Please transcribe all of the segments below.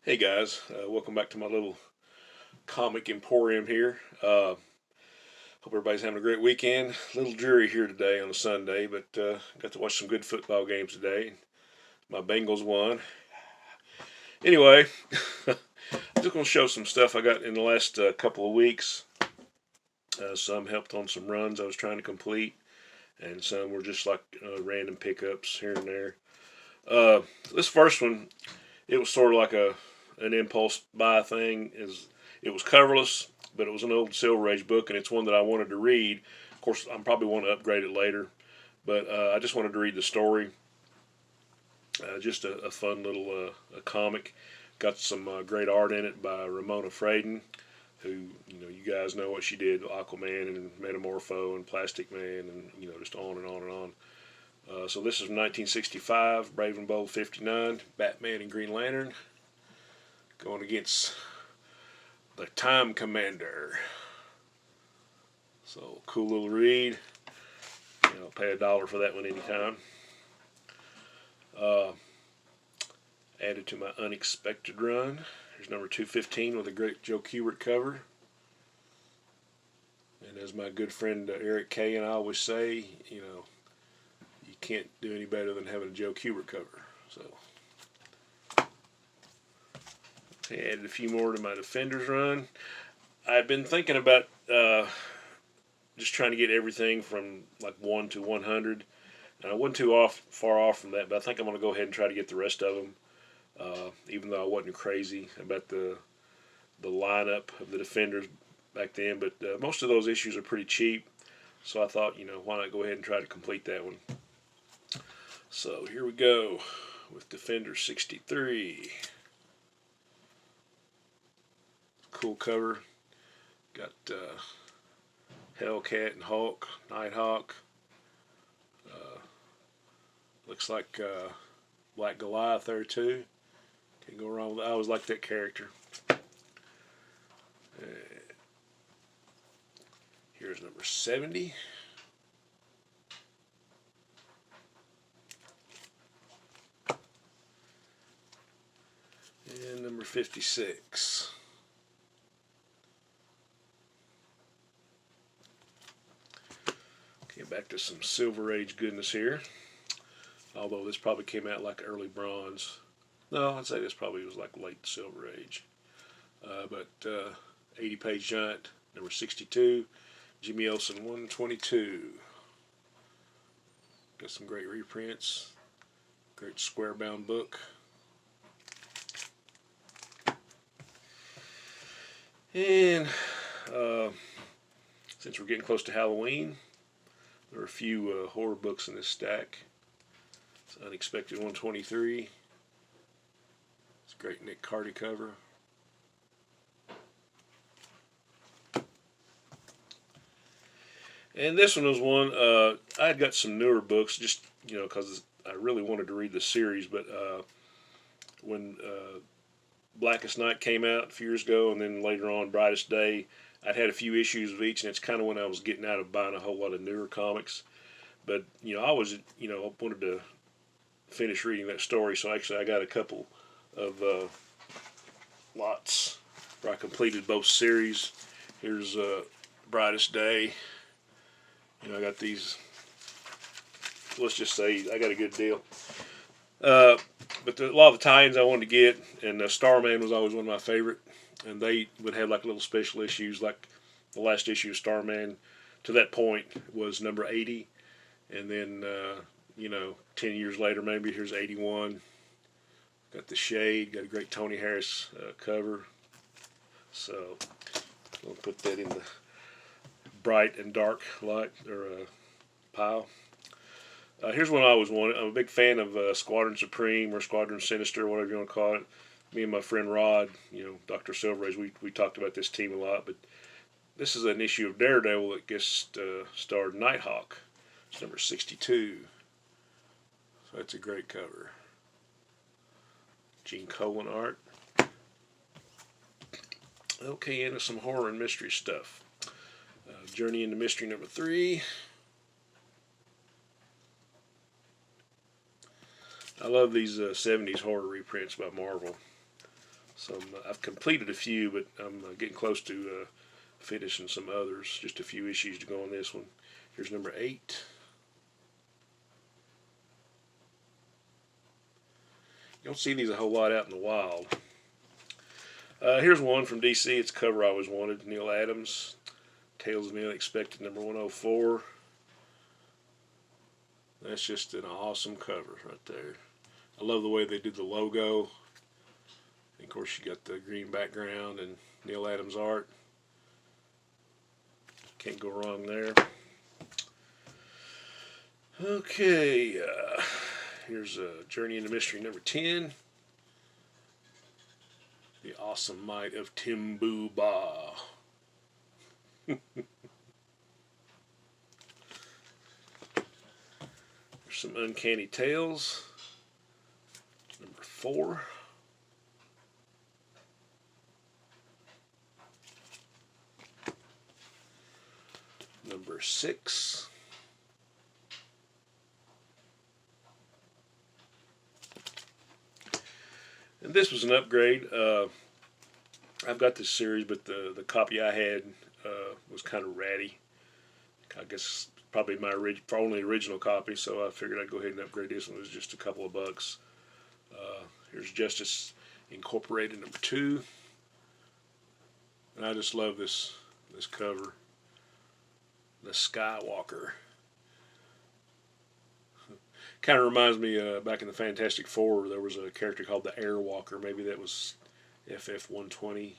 Hey guys, welcome back to my little comic emporium here. Hope everybody's having a great weekend. A little dreary here today on a Sunday, but got to watch some good football games today. My Bengals won. Anyway, I'm just going to show some stuff I got in the last couple of weeks. Some helped on some runs I was trying to complete, and some were just like random pickups here and there. This first one, it was sort of like an impulse buy thing. It was coverless, but it was an old Silver Age book, and it's one that I wanted to read. Of course, I'm probably want to upgrade it later, but I just wanted to read the story. Just a fun little a comic. Got some great art in it by Ramona Fradon, who you guys know what she did, Aquaman and Metamorpho and Plastic Man, and just on and on and on. So this is from 1965, Brave and Bold 59, Batman and Green Lantern going against the Time Commander. So cool little read. I'll pay $1 for that one anytime. Added to my unexpected run. Here's number 215 with a great Joe Kubert cover. And as my good friend Eric Kay and I always say, you can't do any better than having a Joe Kubert cover. So I added a few more to my Defenders run. I've been thinking about just trying to get everything from like 1 to 100. And I wasn't too far off from that, but I think I'm going to go ahead and try to get the rest of them. Even though I wasn't crazy about the lineup of the Defenders back then, but most of those issues are pretty cheap. So I thought, why not go ahead and try to complete that one. So here we go with Defender 63. Cool cover. Got Hellcat and Hulk, Nighthawk. Looks like Black Goliath there too. Can't go wrong with that. I always liked that character. Here's number 70. And number 56. Okay, back to some Silver Age goodness here. Although this probably came out like early bronze. No, I'd say this probably was like late Silver Age. But 80-page giant, number 62. Jimmy Olsen 122. Got some great reprints. Great square bound book. And since we're getting close to Halloween, there are a few horror books in this stack. It's Unexpected 123. It's a great Nick Carty cover. And this one was one, I had got some newer books just, because I really wanted to read the series, but when Blackest Night came out a few years ago, and then later on Brightest Day, I'd had a few issues of each, and it's kind of when I was getting out of buying a whole lot of newer comics. But, I was, wanted to finish reading that story, so actually I got a couple of lots where I completed both series. Here's Brightest Day. I got these, let's just say I got a good deal. But a lot of the tie-ins I wanted to get, and Starman was always one of my favorite. And they would have like little special issues, like the last issue of Starman to that point was number 80. And then, 10 years later, maybe here's 81. Got the Shade, got a great Tony Harris cover. So, I'll put that in the bright and dark light or pile. Here's one I always wanted. I'm a big fan of Squadron Supreme or Squadron Sinister, whatever you want to call it. Me and my friend Rod, Dr. Silver Age, we talked about this team a lot, but this is an issue of Daredevil that guest starred Nighthawk. It's number 62. So that's a great cover. Gene Colan art. Okay, into some horror and mystery stuff. Journey into Mystery number 3. I love these 70s horror reprints by Marvel. I've completed a few, but I'm getting close to finishing some others. Just a few issues to go on this one. Here's number 8. You don't see these a whole lot out in the wild. Here's one from DC. It's a cover I always wanted. Neal Adams, Tales of the Unexpected, number 104. That's just an awesome cover right there. I love the way they did the logo. And of course, you got the green background and Neal Adams art. Can't go wrong there. Okay, here's Journey into Mystery number 10. The Awesome Might of Timbu Ba. There's some Uncanny Tales. Number 4. Number 6. And this was an upgrade. I've got this series, but the copy I had was kind of ratty. I guess probably my only original copy, so I figured I'd go ahead and upgrade this one. It was just a couple of bucks. Here's Justice Incorporated number 2. And I just love this cover. The Skywalker. Kind of reminds me back in the Fantastic Four, there was a character called the Airwalker. Maybe that was FF120.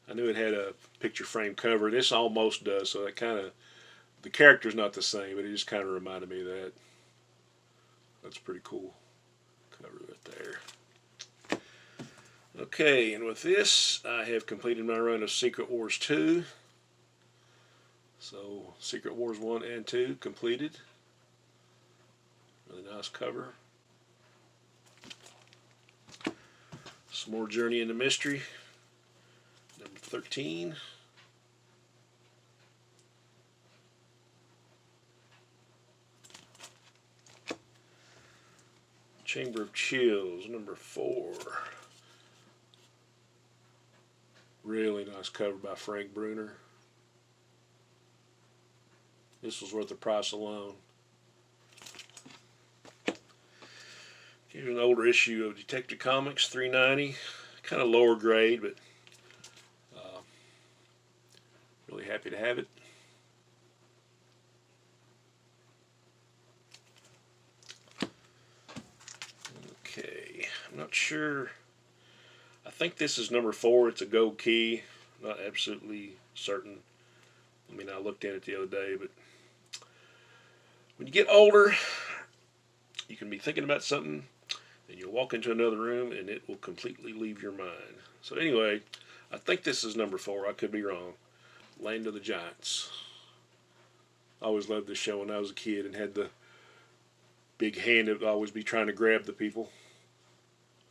I knew it had a picture frame cover. This almost does, so that kind of, the character's not the same, but it just kind of reminded me of that. That's a pretty cool cover right there. Okay, and with this, I have completed my run of Secret Wars 2. So, Secret Wars 1 and 2 completed. Really nice cover. Some more Journey into Mystery. Number 13. Chamber of Chills, number 4. Really nice cover by Frank Bruner. This was worth the price alone. Here's an older issue of Detective Comics, $3.90. Kind of lower grade, but really happy to have it. Okay, I'm not sure. I think this is number 4. It's a gold key. Not absolutely certain. I mean, I looked at it the other day, but when you get older, you can be thinking about something, and you'll walk into another room, and it will completely leave your mind. So anyway, I think this is number 4. I could be wrong. Land of the Giants. I always loved this show when I was a kid and had the big hand that would always be trying to grab the people.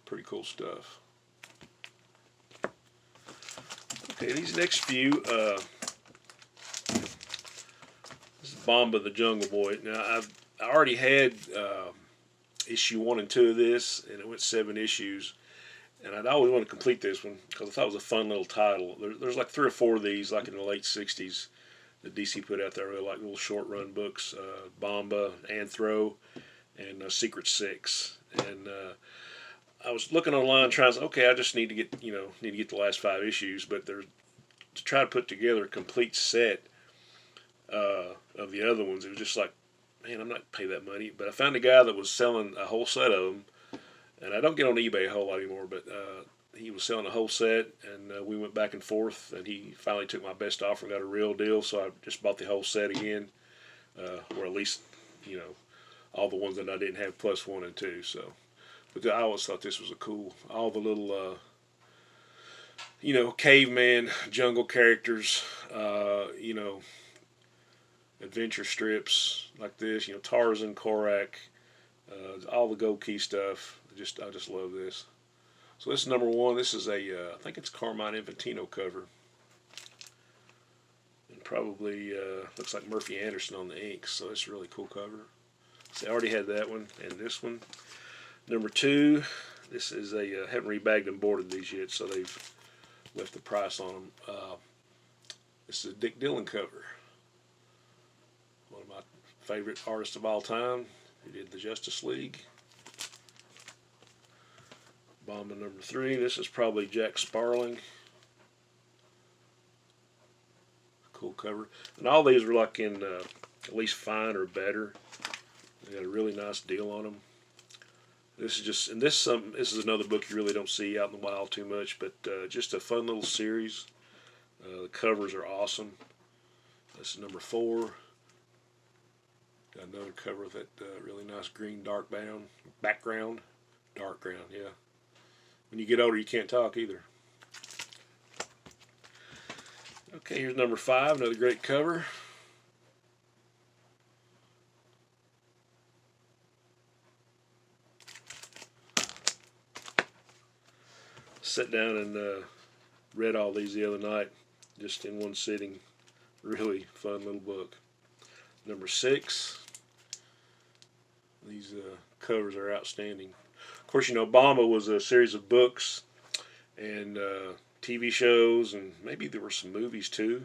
Pretty cool stuff. Okay, these next few, this is Bomba the Jungle Boy. Now, I already had issue 1 and 2 of this, and it went 7 issues. And I'd always want to complete this one because I thought it was a fun little title. There's like 3 or 4 of these, like in the late 60s, that DC put out there. I really like little short run books, Bomba, Anthro, and Secret Six. And I was looking online trying to say, okay, I just need to get the last 5 issues, but to try to put together a complete set of the other ones, it was just like, man, I'm not paying that money. But I found a guy that was selling a whole set of them, and I don't get on eBay a whole lot anymore, but he was selling a whole set, and we went back and forth, and he finally took my best offer and got a real deal, so I just bought the whole set again, or at least, all the ones that I didn't have plus 1 and 2, so. But I always thought this was a cool, all the little, caveman, jungle characters, adventure strips like this, Tarzan, Korak, all the gold key stuff. I just love this. So this is number 1. This is I think it's Carmine Infantino cover. And probably looks like Murphy Anderson on the inks, so it's a really cool cover. So I already had that one and this one. Number 2, This is a haven't rebagged and boarded these yet, so they've left the price on them. This is a Dick Dillon cover. One of my favorite artists of all time. He did the Justice League. Bomber number 3. This is probably Jack Sparling. Cool cover. And all these are like in at least fine or better. They got a really nice deal on them. This is just, and this is another book you really don't see out in the wild too much, but just a fun little series. The covers are awesome. This is number 4. Got another cover with that really nice green dark background. Dark ground, yeah. When you get older, you can't talk either. Okay, here's number 5, another great cover. Sat down and read all these the other night, just in one sitting. Really fun little book. Number 6. These covers are outstanding. Of course, you know, Bama was a series of books and TV shows, and maybe there were some movies too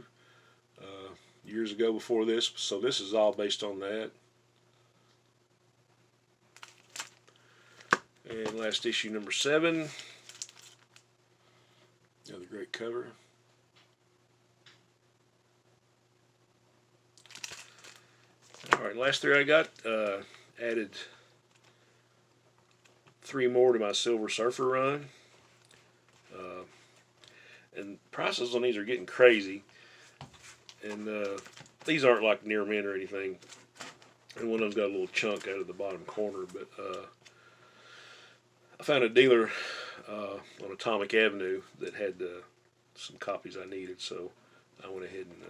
years ago before this. So this is all based on that. And last issue, number 7. Another great cover. Alright, last 3 I got. Added 3 more to my Silver Surfer run. And prices on these are getting crazy. And these aren't like near mint or anything. And one of them's got a little chunk out of the bottom corner. But I found a dealer on Atomic Avenue that had some copies I needed, so I went ahead and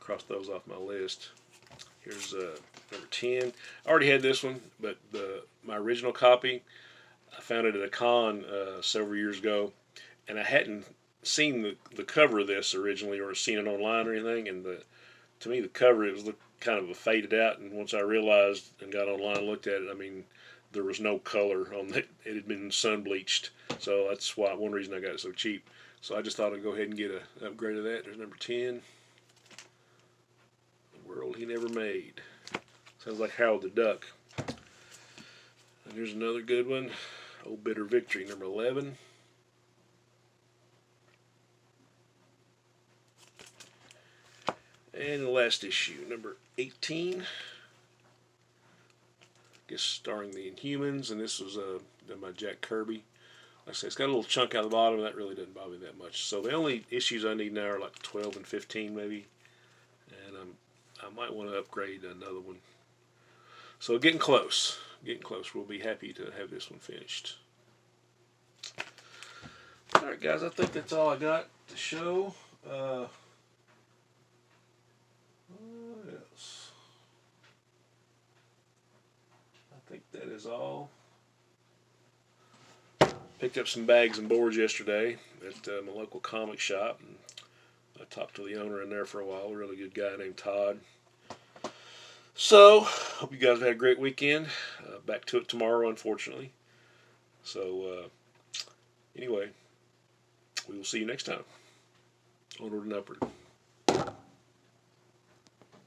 crossed those off my list. Here's number 10. I already had this one, but my original copy, I found it at a con several years ago, and I hadn't seen the cover of this originally or seen it online or anything, and to me the cover, it was kind of a faded out, and once I realized and got online and looked at it, I mean, there was no color on it. It had been sun bleached, so that's one reason I got it so cheap. So I just thought I'd go ahead and get an upgrade of that. There's number 10. The World He Never Made. Sounds like Howard the Duck. And here's another good one. Old Bitter Victory, number 11. And the last issue, number 18. I guess starring the Inhumans, and this was done by Jack Kirby. Like I say, it's got a little chunk out of the bottom, and that really doesn't bother me that much. So the only issues I need now are like 12 and 15 maybe, and I might want to upgrade another one. So getting close. We'll be happy to have this one finished. Alright guys, I think that's all I got to show. What else? I think that is all. Picked up some bags and boards yesterday at my local comic shop, and I talked to the owner in there for a while, a really good guy named Todd. So, hope you guys have had a great weekend. Back to it tomorrow, unfortunately. So, anyway, we will see you next time. Onward and upward.